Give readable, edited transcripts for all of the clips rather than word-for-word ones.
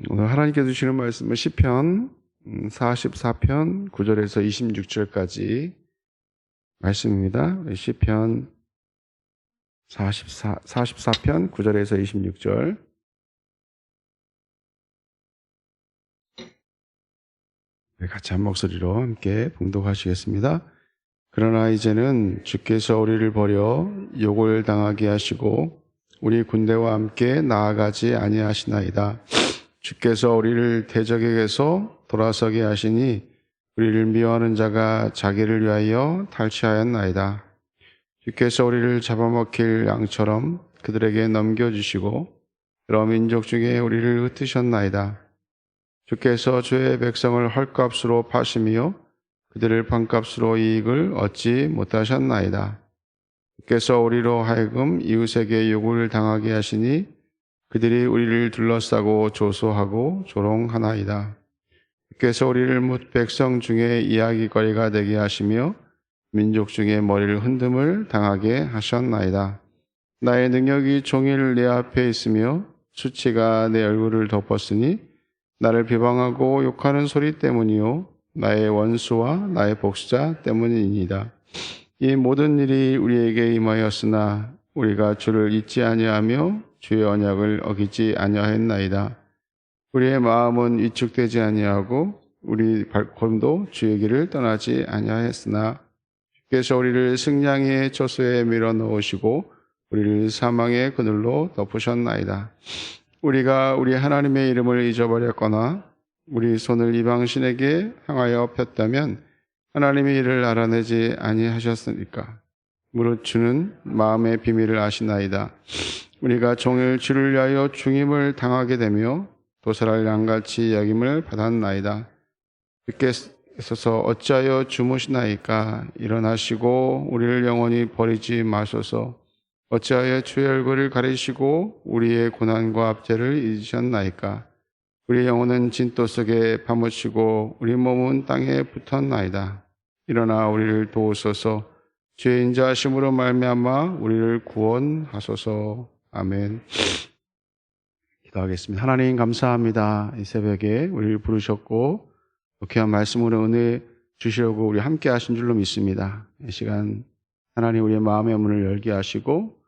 오늘 하나님께서 주시는 말씀은 시편 44편 9절에서 26절까지 말씀입니다. 시편 44편 9절에서 26절 같이 한 목소리로 함께 봉독하시겠습니다. 그러나 이제는 주께서 우리를 버려 욕을 당하게 하시고 우리 군대와 함께 나아가지 아니하시나이다. 주께서 우리를 대적에게서 돌아서게 하시니 우리를 미워하는 자가 자기를 위하여 탈취하였나이다. 주께서 우리를 잡아먹힐 양처럼 그들에게 넘겨주시고 여러 민족 중에 우리를 흩으셨나이다. 주께서 주의 백성을 헐값으로 파시며 그들을 반값으로 이익을 얻지 못하셨나이다. 주께서 우리로 하여금 이웃에게 욕을 당하게 하시니 그들이 우리를 둘러싸고 조소하고 조롱하나이다. 주께서 우리를 뭇 백성 중에 이야기거리가 되게 하시며 민족 중에 머리를 흔듦을 당하게 하셨나이다. 나의 능력이 종일 내 앞에 있으며 수치가 내 얼굴을 덮었으니 나를 비방하고 욕하는 소리 때문이요 나의 원수와 나의 복수자 때문이니이다. 이 모든 일이 우리에게 임하였으나 우리가 주를 잊지 아니하며 주의 언약을 어기지 아니하였나이다. 우리의 마음은 위축되지 아니하고 우리 발걸음도 주의 길을 떠나지 아니하였으나 주께서 우리를 승냥이의 처소에 밀어넣으시고 우리를 사망의 그늘로 덮으셨나이다. 우리가 우리 하나님의 이름을 잊어버렸거나 우리 손을 이방신에게 향하여 폈다면 하나님의 일을 알아내지 아니하셨으니까. 무릇 주는 마음의 비밀을 아시나이다. 우리가 종일 주를 위하여 중임을 당하게 되며 도살할 양같이 여김을 받았나이다. 주께서 어찌하여 주무시나이까? 일어나시고 우리를 영원히 버리지 마소서. 어찌하여 주의 얼굴을 가리시고 우리의 고난과 압제를 잊으셨나이까? 우리 영혼은 진토 속에 파묻히고 우리 몸은 땅에 붙었나이다. 일어나 우리를 도우소서. 주의 인자하심으로 말미암아 우리를 구원하소서. 아멘. 기도하겠습니다. 하나님 감사합니다. 이 새벽에 우리를 부르셨고 귀한 말씀으로 은혜 주시려고 우리 함께 하신 줄로 믿습니다. 이 시간 하나님 우리의 마음의 문을 열게 하시고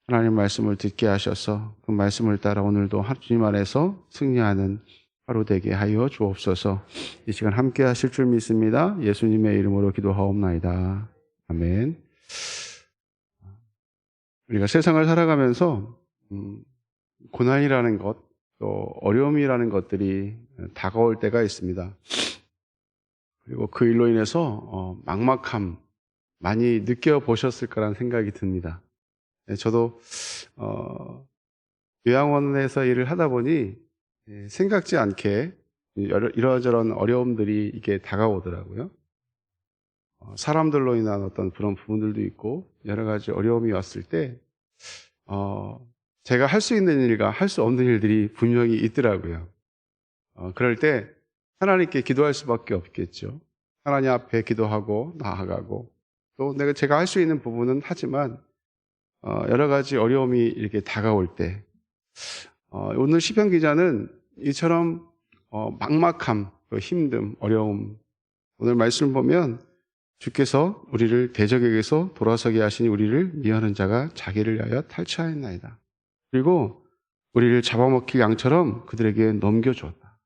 하나님 말씀을 듣게 하셔서 그 말씀을 따라 오늘도 주님 안에서 승리하는 하루 되게 하여 주옵소서. 이 시간 함께 하실 줄 믿습니다. 예수님의 이름으로 기도하옵나이다. 아멘. 우리가 세상을 살아가면서 고난이라는 것, 또 어려움이라는 것들이 다가올 때가 있습니다. 그리고 그 일로 인해서 막막함 많이 느껴보셨을 거란 생각이 듭니다. 저도 요양원에서 일을 하다 보니 생각지 않게 이러저런 어려움들이 이게 다가오더라고요. 사람들로 인한 어떤 그런 부분들도 있고 여러 가지 어려움이 왔을 때 제가 할 수 있는 일과 할 수 없는 일들이 분명히 있더라고요. 그럴 때 하나님께 기도할 수밖에 없겠죠. 하나님 앞에 기도하고 나아가고 또 제가 할 수 있는 부분은 하지만 여러 가지 어려움이 이렇게 다가올 때 오늘 시편 기자는 이처럼 막막함, 힘듦, 어려움 오늘 말씀을 보면 주께서 우리를 대적에게서 돌아서게 하시니 우리를 미워하는 자가 자기를 위하여 탈취하였나이다. 그리고 우리를 잡아먹힐 양처럼 그들에게 넘겨주었다.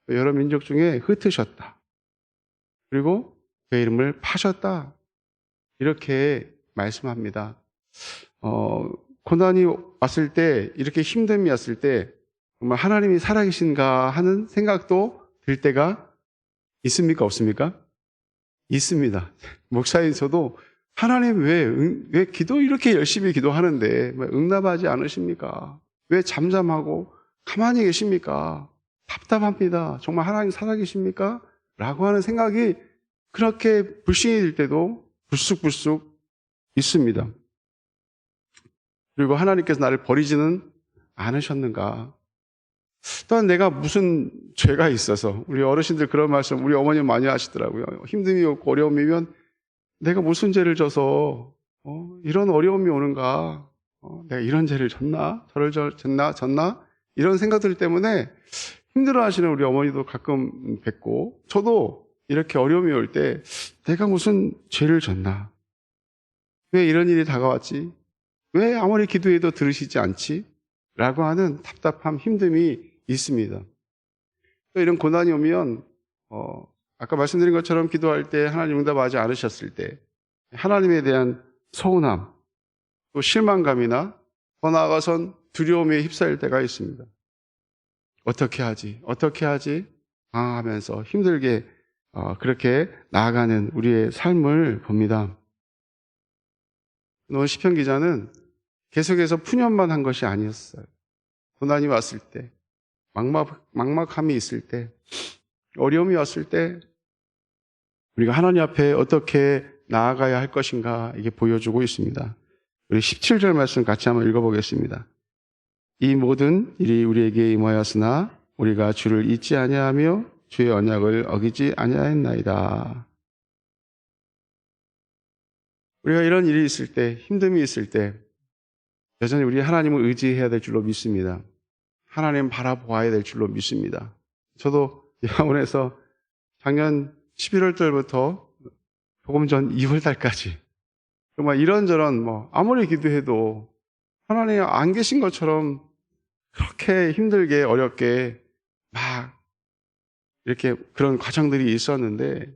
여러 민족 중에 흩으셨다. 그리고 그의 이름을 파셨다. 이렇게 말씀합니다. 고난이 왔을 때 이렇게 힘듦이 왔을 때 정말 하나님이 살아계신가 하는 생각도 들 때가 있습니까? 없습니까? 있습니다. 목사인 저도 하나님 왜 기도 이렇게 열심히 기도하는데 응답하지 않으십니까? 왜 잠잠하고 가만히 계십니까? 답답합니다. 정말 하나님 살아계십니까? 라고 하는 생각이 그렇게 불신이 들 때도 불쑥불쑥 있습니다. 그리고 하나님께서 나를 버리지는 않으셨는가? 또한 내가 무슨 죄가 있어서 우리 어르신들 그런 말씀 우리 어머님 많이 하시더라고요. 힘듦이 없고 어려움이면 내가 무슨 죄를 져서 이런 어려움이 오는가? 내가 이런 죄를 졌나? 저를 졌나? 이런 생각들 때문에 힘들어하시는 우리 어머니도 가끔 뵙고, 저도 이렇게 어려움이 올 때 내가 무슨 죄를 졌나? 왜 이런 일이 다가왔지? 왜 아무리 기도해도 들으시지 않지? 라고 하는 답답함, 힘듦이 있습니다. 또 이런 고난이 오면 아까 말씀드린 것처럼 기도할 때 하나님 응답하지 않으셨을 때 하나님에 대한 서운함, 또 실망감이나 더 나아가선 두려움에 휩싸일 때가 있습니다. 어떻게 하지? 어떻게 하지? 하면서 힘들게 그렇게 나아가는 우리의 삶을 봅니다. 오늘 시편 기자는 계속해서 푸념만 한 것이 아니었어요. 고난이 왔을 때, 막막함이 있을 때, 어려움이 왔을 때 우리가 하나님 앞에 어떻게 나아가야 할 것인가 이게 보여주고 있습니다. 우리 17절 말씀 같이 한번 읽어보겠습니다. 이 모든 일이 우리에게 임하였으나 우리가 주를 잊지 아니하며 주의 언약을 어기지 아니하였나이다. 우리가 이런 일이 있을 때, 힘듦이 있을 때 여전히 우리 하나님을 의지해야 될 줄로 믿습니다. 하나님 바라보아야 될 줄로 믿습니다. 저도 양원에서 작년 11월 달부터 조금 전 2월 달까지 정말 이런저런 아무리 기도해도 하나님 안 계신 것처럼 그렇게 힘들게 어렵게 막 이렇게 그런 과정들이 있었는데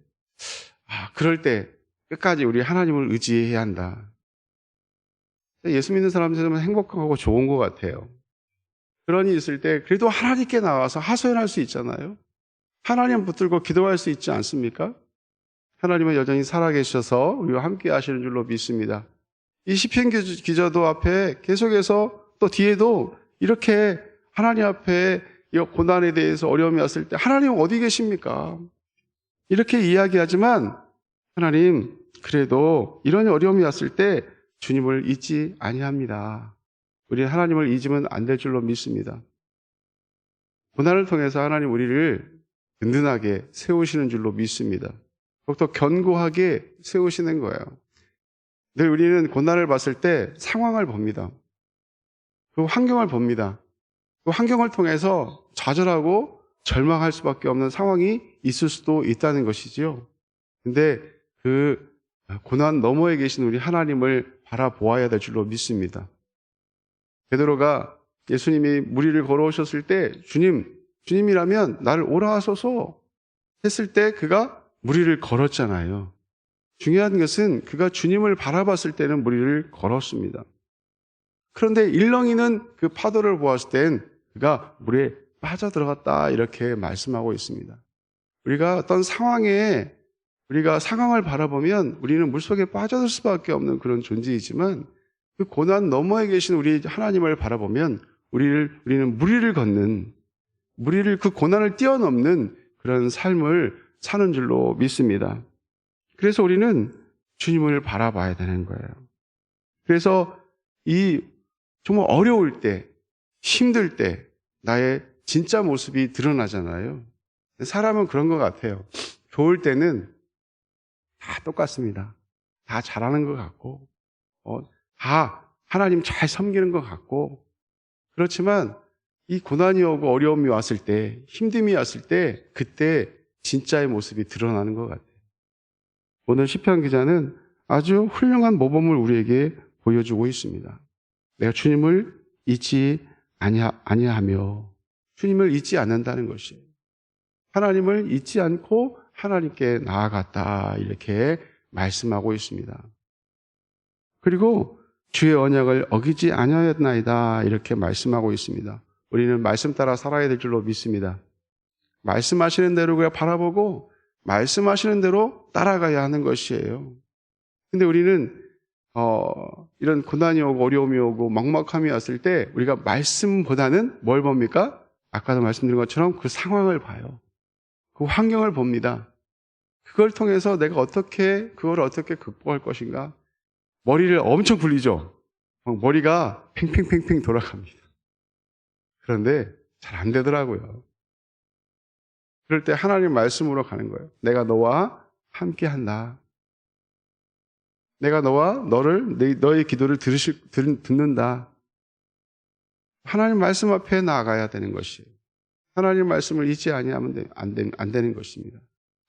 그럴 때 끝까지 우리 하나님을 의지해야 한다. 예수 믿는 사람들은 행복하고 좋은 것 같아요. 그런 일이 있을 때 그래도 하나님께 나와서 하소연할 수 있잖아요. 하나님 붙들고 기도할 수 있지 않습니까? 하나님은 여전히 살아계셔서 우리와 함께 하시는 줄로 믿습니다. 이 시편 기자도 앞에 계속해서 또 뒤에도 이렇게 하나님 앞에 이 고난에 대해서 어려움이 왔을 때 하나님 어디 계십니까? 이렇게 이야기하지만 하나님 그래도 이런 어려움이 왔을 때 주님을 잊지 아니합니다. 우리는 하나님을 잊으면 안 될 줄로 믿습니다. 고난을 통해서 하나님 우리를 든든하게 세우시는 줄로 믿습니다. 더욱더 견고하게 세우시는 거예요. 늘 우리는 고난을 봤을 때 상황을 봅니다. 그 환경을 봅니다. 그 환경을 통해서 좌절하고 절망할 수밖에 없는 상황이 있을 수도 있다는 것이지요. 근데 그 고난 너머에 계신 우리 하나님을 바라보아야 될 줄로 믿습니다. 베드로가 예수님이 무리를 걸어오셨을 때 주님이라면 나를 오라 하소서 했을 때 그가 무리를 걸었잖아요. 중요한 것은 그가 주님을 바라봤을 때는 무리를 걸었습니다. 그런데 일렁이는 그 파도를 보았을 땐 그가 물에 빠져들어갔다 이렇게 말씀하고 있습니다. 우리가 어떤 상황에 우리가 상황을 바라보면 우리는 물속에 빠져들 수밖에 없는 그런 존재이지만 그 고난 너머에 계신 우리 하나님을 바라보면 우리는 무리를 걷는 그 고난을 뛰어넘는 그런 삶을 사는 줄로 믿습니다. 그래서 우리는 주님을 바라봐야 되는 거예요. 그래서 이 정말 어려울 때, 힘들 때 나의 진짜 모습이 드러나잖아요. 사람은 그런 것 같아요. 좋을 때는 다 똑같습니다. 다 잘하는 것 같고, 다 하나님 잘 섬기는 것 같고, 그렇지만 이 고난이 오고 어려움이 왔을 때, 힘듦이 왔을 때, 그때 진짜의 모습이 드러나는 것 같아요. 오늘 시편 기자는 아주 훌륭한 모범을 우리에게 보여주고 있습니다. 내가 주님을 잊지 아니하며 주님을 잊지 않는다는 것이에요. 하나님을 잊지 않고 하나님께 나아갔다 이렇게 말씀하고 있습니다. 그리고 주의 언약을 어기지 아니하였나이다 이렇게 말씀하고 있습니다. 우리는 말씀 따라 살아야 될 줄로 믿습니다. 말씀하시는 대로 그냥 바라보고 말씀하시는 대로 따라가야 하는 것이에요. 근데 우리는 이런 고난이 오고 어려움이 오고 막막함이 왔을 때 우리가 말씀보다는 뭘 봅니까? 아까도 말씀드린 것처럼 그 상황을 봐요. 그 환경을 봅니다. 그걸 통해서 내가 그걸 어떻게 극복할 것인가? 머리를 엄청 굴리죠. 머리가 팽팽팽팽 돌아갑니다. 그런데 잘 안 되더라고요. 그럴 때 하나님 말씀으로 가는 거예요. 내가 너와 함께 한다. 내가 너의 기도를 듣는다. 하나님 말씀 앞에 나아가야 되는 것이에요. 하나님 말씀을 잊지 아니하면 안 되는 것입니다.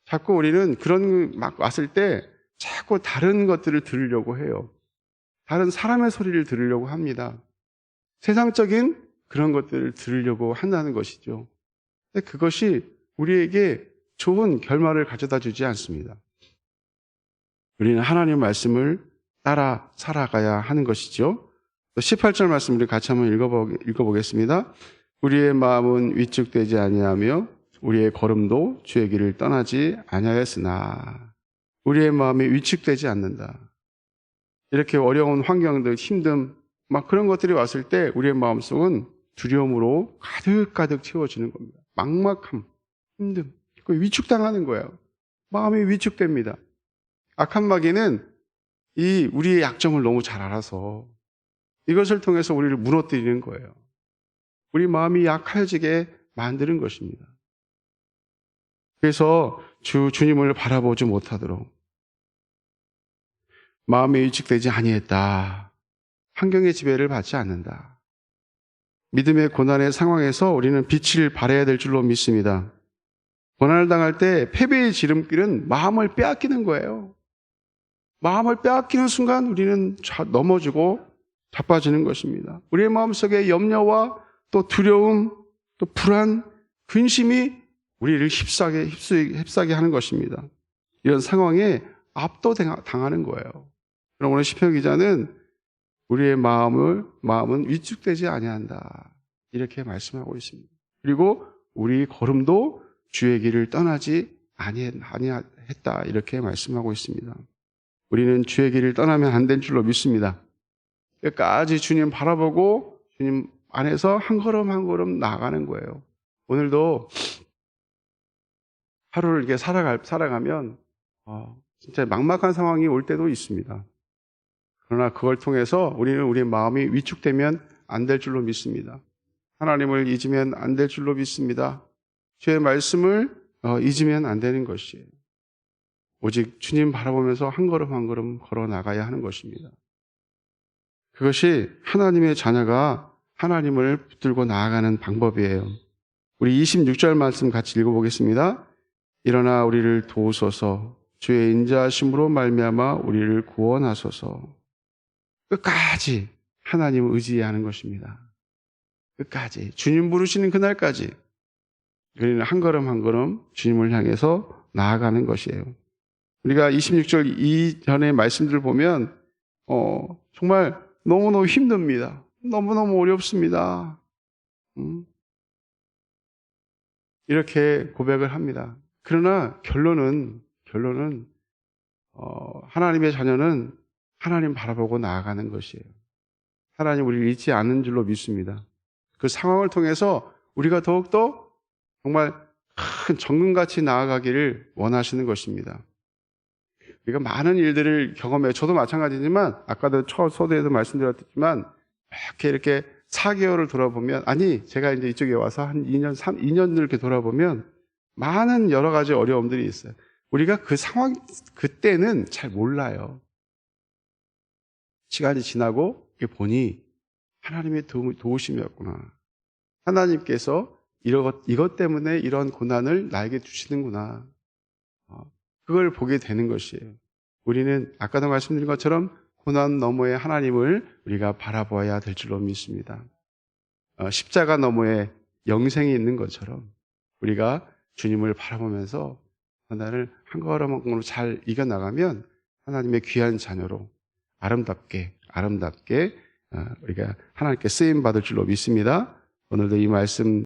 자꾸 우리는 그런 막 왔을 때 자꾸 다른 것들을 들으려고 해요. 다른 사람의 소리를 들으려고 합니다. 세상적인 그런 것들을 들으려고 한다는 것이죠. 근데 그것이 우리에게 좋은 결말을 가져다 주지 않습니다. 우리는 하나님 말씀을 따라 살아가야 하는 것이죠. 18절 말씀 우리 같이 한번 읽어보겠습니다. 우리의 마음은 위축되지 아니하며 우리의 걸음도 주의 길을 떠나지 아니하였으나 우리의 마음이 위축되지 않는다. 이렇게 어려운 환경들, 힘듦, 막 그런 것들이 왔을 때 우리의 마음속은 두려움으로 가득가득 채워지는 겁니다. 막막함, 힘듦, 위축당하는 거예요. 마음이 위축됩니다. 악한 마귀는 우리의 약점을 너무 잘 알아서 이것을 통해서 우리를 무너뜨리는 거예요. 우리 마음이 약해지게 만드는 것입니다. 그래서 주님을 바라보지 못하도록 마음이 위축되지 아니했다. 환경의 지배를 받지 않는다. 믿음의 고난의 상황에서 우리는 빛을 발해야 될 줄로 믿습니다. 고난을 당할 때 패배의 지름길은 마음을 빼앗기는 거예요. 마음을 빼앗기는 순간 우리는 넘어지고 자빠지는 것입니다. 우리의 마음속에 염려와 또 두려움, 또 불안, 근심이 우리를 휩싸게 하는 것입니다. 이런 상황에 압도당하는 거예요. 그럼 오늘 시편 기자는 우리의 마음은 위축되지 아니한다. 이렇게 말씀하고 있습니다. 그리고 우리 걸음도 주의 길을 떠나지 아니했다. 이렇게 말씀하고 있습니다. 우리는 주의 길을 떠나면 안 될 줄로 믿습니다. 끝까지 주님 바라보고 주님 안에서 한 걸음 한 걸음 나아가는 거예요. 오늘도 하루를 이렇게 살아가면 진짜 막막한 상황이 올 때도 있습니다. 그러나 그걸 통해서 우리는 우리의 마음이 위축되면 안 될 줄로 믿습니다. 하나님을 잊으면 안 될 줄로 믿습니다. 주의 말씀을 잊으면 안 되는 것이에요. 오직 주님 바라보면서 한 걸음 한 걸음 걸어 나가야 하는 것입니다. 그것이 하나님의 자녀가 하나님을 붙들고 나아가는 방법이에요. 우리 26절 말씀 같이 읽어보겠습니다. 일어나 우리를 도우소서 주의 인자하심으로 말미암아 우리를 구원하소서. 끝까지 하나님을 의지하는 것입니다. 끝까지 주님 부르시는 그날까지 우리는 한 걸음 한 걸음 주님을 향해서 나아가는 것이에요. 우리가 26절 이전의 말씀들을 보면 정말 너무너무 힘듭니다. 너무너무 어렵습니다. 이렇게 고백을 합니다. 그러나 결론은 하나님의 자녀는 하나님 바라보고 나아가는 것이에요. 하나님 우리를 잊지 않는 줄로 믿습니다. 그 상황을 통해서 우리가 더욱더 정말 큰 정금같이 나아가기를 원하시는 것입니다. 우리가 많은 일들을 경험해요. 저도 마찬가지지만 아까도 서두에도 말씀드렸지만 이렇게 4개월을 돌아보면 제가 이제 이쪽에 와서 한 2년 이렇게 돌아보면 많은 여러 가지 어려움들이 있어요. 우리가 그 상황 그때는 잘 몰라요. 시간이 지나고 보니 하나님의 도우심이었구나. 하나님께서 이것 때문에 이런 고난을 나에게 주시는구나. 그걸 보게 되는 것이에요. 우리는 아까도 말씀드린 것처럼 고난 너머의 하나님을 우리가 바라보아야 될 줄로 믿습니다. 십자가 너머에 영생이 있는 것처럼 우리가 주님을 바라보면서 고난을 한 걸음 한 걸음 잘 이겨나가면 하나님의 귀한 자녀로 아름답게 우리가 하나님께 쓰임받을 줄로 믿습니다. 오늘도 이 말씀